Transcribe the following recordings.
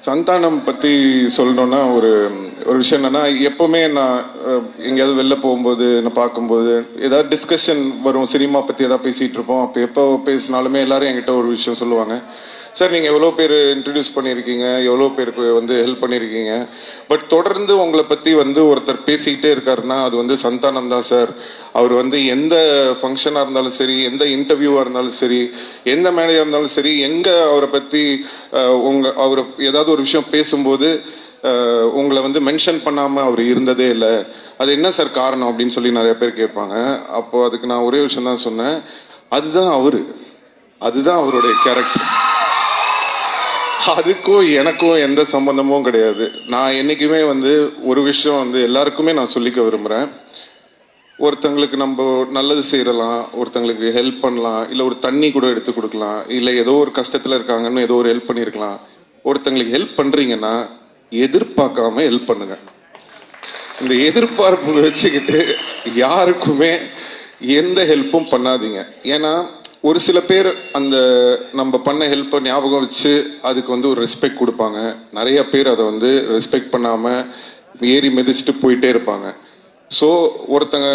சந்தானம் பற்றி சொல்லணும்னா ஒரு ஒரு விஷயம் என்னன்னா, எப்போவுமே நான் எங்கேயாவது வெளில போகும்போது நான் பார்க்கும்போது ஏதாவது டிஸ்கஷன் வரும், சினிமா பற்றி ஏதாவது பேசிகிட்டு இருப்போம். அப்போ எப்போ பேசினாலுமே எல்லாரும் என்கிட்ட ஒரு விஷயம் சொல்லுவாங்க, சார் நீங்கள் எவ்வளோ பேர் இன்ட்ரடியூஸ் பண்ணியிருக்கீங்க, எவ்வளோ பேருக்கு வந்து ஹெல்ப் பண்ணியிருக்கீங்க, பட் தொடர்ந்து உங்களை பற்றி வந்து ஒருத்தர் பேசிக்கிட்டே இருக்காருன்னா அது வந்து சந்தானம் தான் சார். அவர் வந்து எந்த ஃபங்க்ஷனாக இருந்தாலும் சரி, எந்த இன்டர்வியூவாக இருந்தாலும் சரி, எந்த மேடையாக இருந்தாலும் சரி, எங்கே அவரை பற்றி அவர் ஏதாவது ஒரு விஷயம் பேசும்போது உங்களை வந்து மென்ஷன் பண்ணாமல் அவர் இருந்ததே இல்லை. அது என்ன சார் காரணம் அப்படின்னு சொல்லி நிறைய பேர் கேட்பாங்க. அப்போது அதுக்கு நான் ஒரே விஷயம் தான் சொன்னேன், அதுதான் அதுதான் அவருடைய கேரக்டர். அதுக்கும் எனக்கும் எந்த சம்பந்தமும் கிடையாது. நான் என்னைக்குமே வந்து ஒரு விஷயம் வந்து எல்லாருக்குமே நான் சொல்லிக்க விரும்புகிறேன். ஒருத்தங்களுக்கு நம்ம நல்லது செய்யலாம், ஒருத்தங்களுக்கு ஹெல்ப் பண்ணலாம், இல்லை ஒரு தண்ணி கூட எடுத்து கொடுக்கலாம், இல்லை ஏதோ ஒரு கஷ்டத்தில் இருக்காங்கன்னு ஏதோ ஒரு ஹெல்ப் பண்ணியிருக்கலாம். ஒருத்தங்களுக்கு ஹெல்ப் பண்ணுறீங்கன்னா எதிர்பார்க்காம ஹெல்ப் பண்ணுங்க. இந்த எதிர்பார்ப்பு வச்சுக்கிட்டு யாருக்குமே எந்த ஹெல்ப்பும் பண்ணாதீங்க. ஏன்னா ஒரு சில பேர் அந்த நம்ம பண்ண ஹெல்ப்பை ஞாபகம் வச்சு அதுக்கு வந்து ஒரு ரெஸ்பெக்ட் கொடுப்பாங்க. நிறைய பேர் அதை வந்து ரெஸ்பெக்ட் பண்ணாமல் ஏறி மிதிச்சுட்டு போயிட்டே இருப்பாங்க. ஸோ ஒருத்தங்க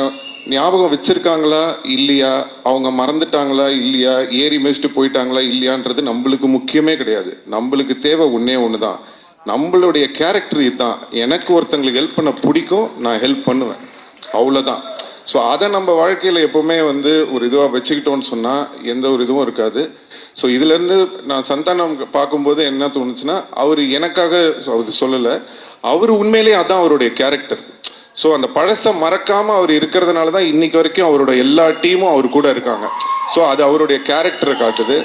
ஞாபகம் வச்சிருக்காங்களா இல்லையா, அவங்க மறந்துட்டாங்களா இல்லையா, ஏறி மிதிச்சுட்டு போயிட்டாங்களா இல்லையான்றது நம்மளுக்கு முக்கியமே கிடையாது. நம்மளுக்கு தேவை ஒன்றே ஒன்று தான், நம்மளுடைய கேரக்டர் இதுதான். எனக்கு ஒருத்தங்களுக்கு ஹெல்ப் பண்ண பிடிக்கும், நான் ஹெல்ப் பண்ணுவேன், அவ்வளோதான். ஸோ அதை நம்ம வாழ்க்கையில் எப்போவுமே வந்து ஒரு இதுவாக வச்சுக்கிட்டோன்னு சொன்னால் எந்த ஒரு இதுவும் இருக்காது. ஸோ இதுலேருந்து நான் சந்தானம் பார்க்கும்போது என்ன தோணுச்சுன்னா, அவர் எனக்காக அவர் சொல்லலை, அவர் உண்மையிலேயே அதான் அவருடைய கேரக்டர். ஸோ அந்த பழசை மறக்காமல் அவர் இருக்கிறதுனால தான் இன்னைக்கு வரைக்கும் அவரோட எல்லா டீமும் அவர் கூட இருக்காங்க. ஸோ அது அவருடைய கேரக்டரை காட்டுது.